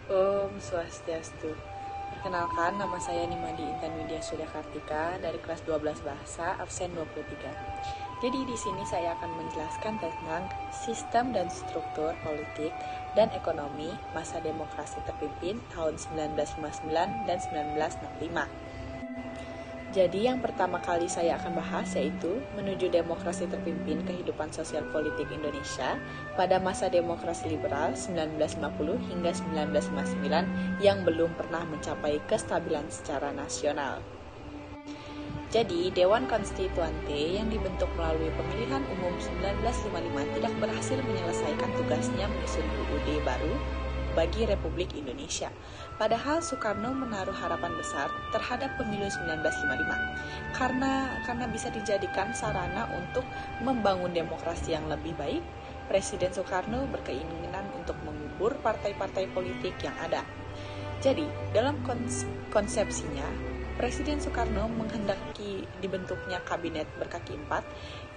Om Swastiastu. Perkenalkan, nama saya Nimadi Intan Widya Sudakartika dari kelas 12 Bahasa, absen 23. Jadi di sini saya akan menjelaskan tentang sistem dan struktur politik dan ekonomi masa demokrasi terpimpin tahun 1959 dan 1965. Jadi yang pertama kali saya akan bahas yaitu menuju demokrasi terpimpin kehidupan sosial politik Indonesia pada masa demokrasi liberal 1950 hingga 1959 yang belum pernah mencapai kestabilan secara nasional. Jadi, Dewan Konstituante yang dibentuk melalui pemilihan umum 1955 tidak berhasil menyelesaikan tugasnya menyusun UUD baru bagi Republik Indonesia. Padahal Soekarno menaruh harapan besar terhadap pemilu 1955 karena bisa dijadikan sarana untuk membangun demokrasi yang lebih baik. Presiden Soekarno berkeinginan untuk mengubur partai-partai politik yang ada. Jadi, dalam konsepsinya, Presiden Soekarno menghendaki dibentuknya kabinet berkaki empat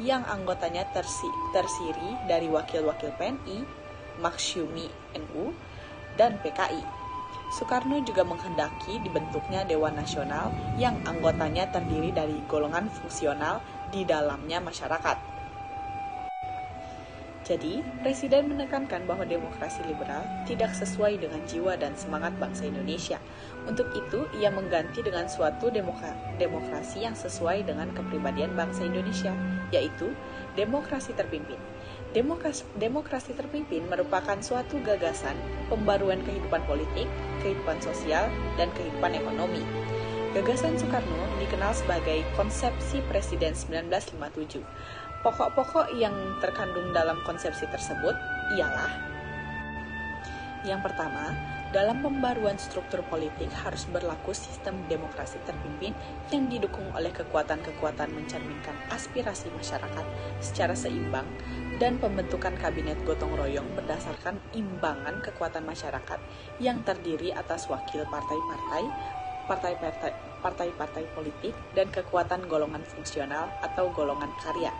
yang anggotanya tersiri dari wakil-wakil PNI, Masyumi NU, dan PKI. Soekarno juga menghendaki dibentuknya Dewan Nasional yang anggotanya terdiri dari golongan fungsional di dalamnya masyarakat. Jadi, Presiden menekankan bahwa demokrasi liberal tidak sesuai dengan jiwa dan semangat bangsa Indonesia. Untuk itu, ia mengganti dengan suatu demokrasi yang sesuai dengan kepribadian bangsa Indonesia, yaitu demokrasi terpimpin. Demokrasi terpimpin merupakan suatu gagasan pembaruan kehidupan politik, kehidupan sosial, dan kehidupan ekonomi. Gagasan Soekarno dikenal sebagai konsepsi Presiden 1957. Pokok-pokok yang terkandung dalam konsepsi tersebut ialah: yang pertama, dalam pembaruan struktur politik harus berlaku sistem demokrasi terpimpin yang didukung oleh kekuatan-kekuatan mencerminkan aspirasi masyarakat secara seimbang dan pembentukan kabinet gotong royong berdasarkan imbangan kekuatan masyarakat yang terdiri atas wakil partai-partai politik dan kekuatan golongan fungsional atau golongan karya.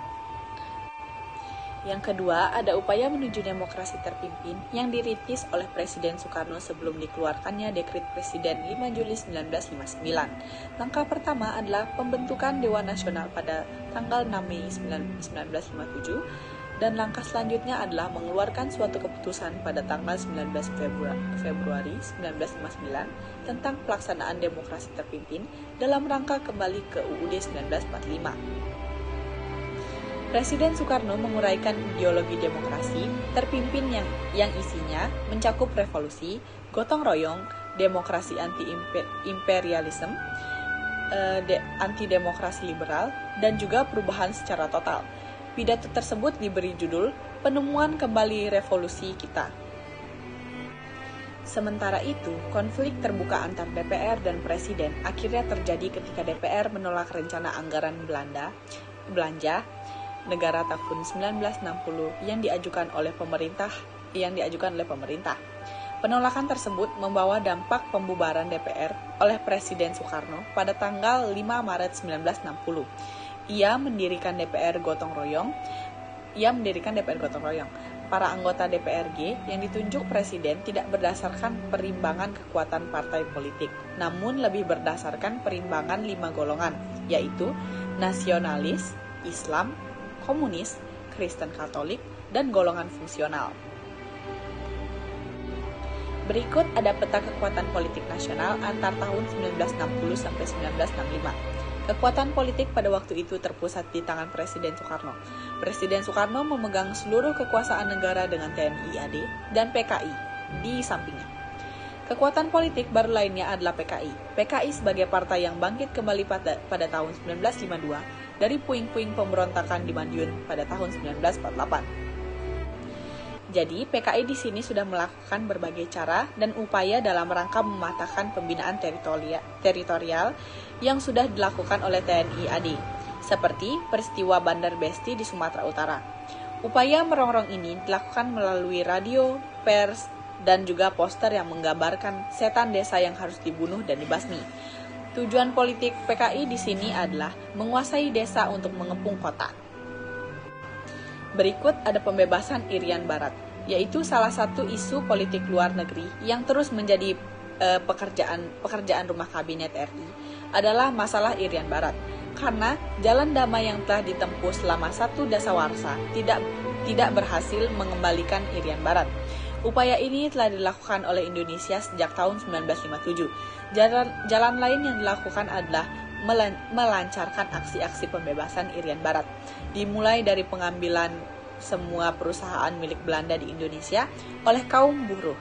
Yang kedua, ada upaya menuju demokrasi terpimpin yang dirintis oleh Presiden Soekarno sebelum dikeluarkannya Dekret Presiden 5 Juli 1959. Langkah pertama adalah pembentukan Dewan Nasional pada tanggal 6 Mei 1957, dan langkah selanjutnya adalah mengeluarkan suatu keputusan pada tanggal 19 Februari 1959 tentang pelaksanaan demokrasi terpimpin dalam rangka kembali ke UUD 1945. Presiden Soekarno menguraikan ideologi demokrasi terpimpin yang isinya mencakup revolusi, gotong royong, demokrasi anti-imperialisme, anti-demokrasi liberal, dan juga perubahan secara total. Pidato tersebut diberi judul Penemuan Kembali Revolusi Kita. Sementara itu, konflik terbuka antar DPR dan Presiden akhirnya terjadi ketika DPR menolak rencana anggaran belanja negara tahun 1960 yang diajukan oleh pemerintah. Penolakan tersebut membawa dampak pembubaran DPR oleh Presiden Soekarno pada tanggal 5 Maret 1960. Ia mendirikan DPR gotong royong. Para anggota DPRG yang ditunjuk Presiden tidak berdasarkan perimbangan kekuatan partai politik, namun lebih berdasarkan perimbangan 5 golongan, yaitu nasionalis, Islam, komunis, Kristen Katolik, dan golongan fungsional. Berikut ada peta kekuatan politik nasional antar tahun 1960 sampai 1965. Kekuatan politik pada waktu itu terpusat di tangan Presiden Soekarno. Presiden Soekarno memegang seluruh kekuasaan negara dengan TNI AD dan PKI di sampingnya. Kekuatan politik baru lainnya adalah PKI. PKI sebagai partai yang bangkit kembali pada tahun 1952 dari puing-puing pemberontakan di Madiun pada tahun 1948. Jadi, PKI di sini sudah melakukan berbagai cara dan upaya dalam rangka mematahkan pembinaan teritorial yang sudah dilakukan oleh TNI AD, seperti peristiwa Bandar Besti di Sumatera Utara. Upaya merongrong ini dilakukan melalui radio, pers, dan juga poster yang menggambarkan setan desa yang harus dibunuh dan dibasmi. Tujuan politik PKI di sini adalah menguasai desa untuk mengepung kota. Berikut ada pembebasan Irian Barat, yaitu salah satu isu politik luar negeri yang terus menjadi pekerjaan rumah kabinet RI adalah masalah Irian Barat. Karena jalan damai yang telah ditempuh selama satu dasawarsa tidak berhasil mengembalikan Irian Barat. Upaya ini telah dilakukan oleh Indonesia sejak tahun 1957. Jalan lain yang dilakukan adalah melancarkan aksi-aksi pembebasan Irian Barat, dimulai dari pengambilan semua perusahaan milik Belanda di Indonesia oleh kaum buruh.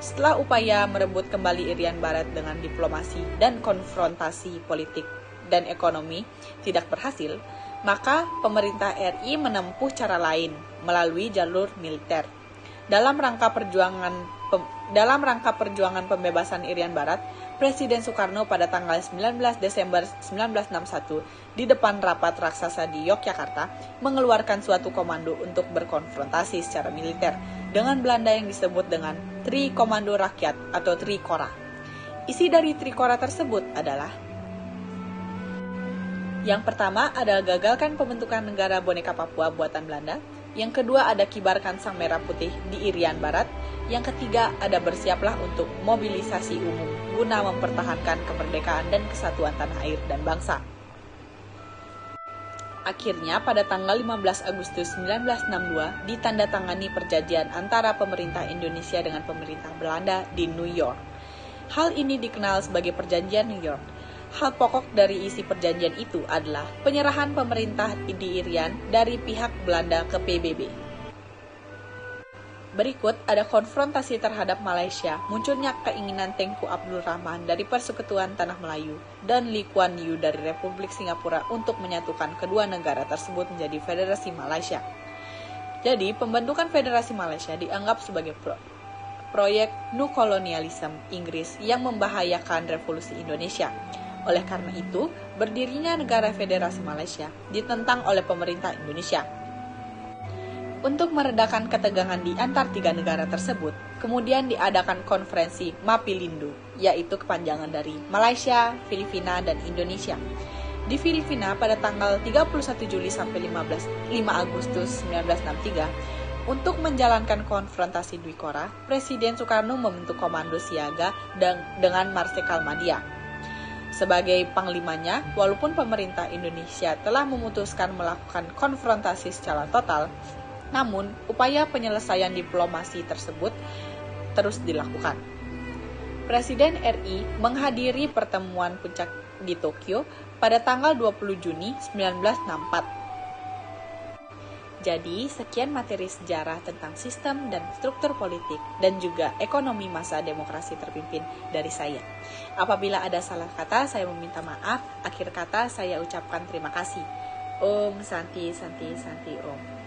Setelah upaya merebut kembali Irian Barat dengan diplomasi dan konfrontasi politik dan ekonomi tidak berhasil, maka pemerintah RI menempuh cara lain melalui jalur militer. Dalam rangka perjuangan pembebasan Irian Barat, Presiden Soekarno pada tanggal 19 Desember 1961 di depan rapat raksasa di Yogyakarta mengeluarkan suatu komando untuk berkonfrontasi secara militer dengan Belanda yang disebut dengan Tri Komando Rakyat atau Trikora. Isi dari Trikora tersebut adalah: yang pertama adalah gagalkan pembentukan negara boneka Papua buatan Belanda. Yang kedua ada kibarkan sang merah putih di Irian Barat. Yang ketiga ada bersiaplah untuk mobilisasi umum guna mempertahankan kemerdekaan dan kesatuan tanah air dan bangsa. Akhirnya pada tanggal 15 Agustus 1962 ditandatangani perjanjian antara pemerintah Indonesia dengan pemerintah Belanda di New York. Hal ini dikenal sebagai Perjanjian New York. Hal pokok dari isi perjanjian itu adalah penyerahan pemerintah di Irian dari pihak Belanda ke PBB. Berikut ada konfrontasi terhadap Malaysia, munculnya keinginan Tengku Abdul Rahman dari Persekutuan Tanah Melayu dan Lee Kuan Yew dari Republik Singapura untuk menyatukan kedua negara tersebut menjadi Federasi Malaysia. Jadi, pembentukan Federasi Malaysia dianggap sebagai proyek New Colonialism Inggris yang membahayakan revolusi Indonesia. Oleh karena itu, berdirinya negara Federasi Malaysia ditentang oleh pemerintah Indonesia. Untuk meredakan ketegangan di antar tiga negara tersebut, kemudian diadakan konferensi Mapilindu, yaitu kepanjangan dari Malaysia, Filipina, dan Indonesia. Di Filipina pada tanggal 31 Juli sampai 5 Agustus 1963, untuk menjalankan konfrontasi Trikora, Presiden Soekarno membentuk komando siaga dengan Marsikal Madia sebagai panglimanya. Walaupun pemerintah Indonesia telah memutuskan melakukan konfrontasi secara total, namun upaya penyelesaian diplomasi tersebut terus dilakukan. Presiden RI menghadiri pertemuan puncak di Tokyo pada tanggal 20 Juni 1964. Jadi, sekian materi sejarah tentang sistem dan struktur politik dan juga ekonomi masa demokrasi terpimpin dari saya. Apabila ada salah kata, saya meminta maaf. Akhir kata, saya ucapkan terima kasih. Om Santi Santi Santi Om.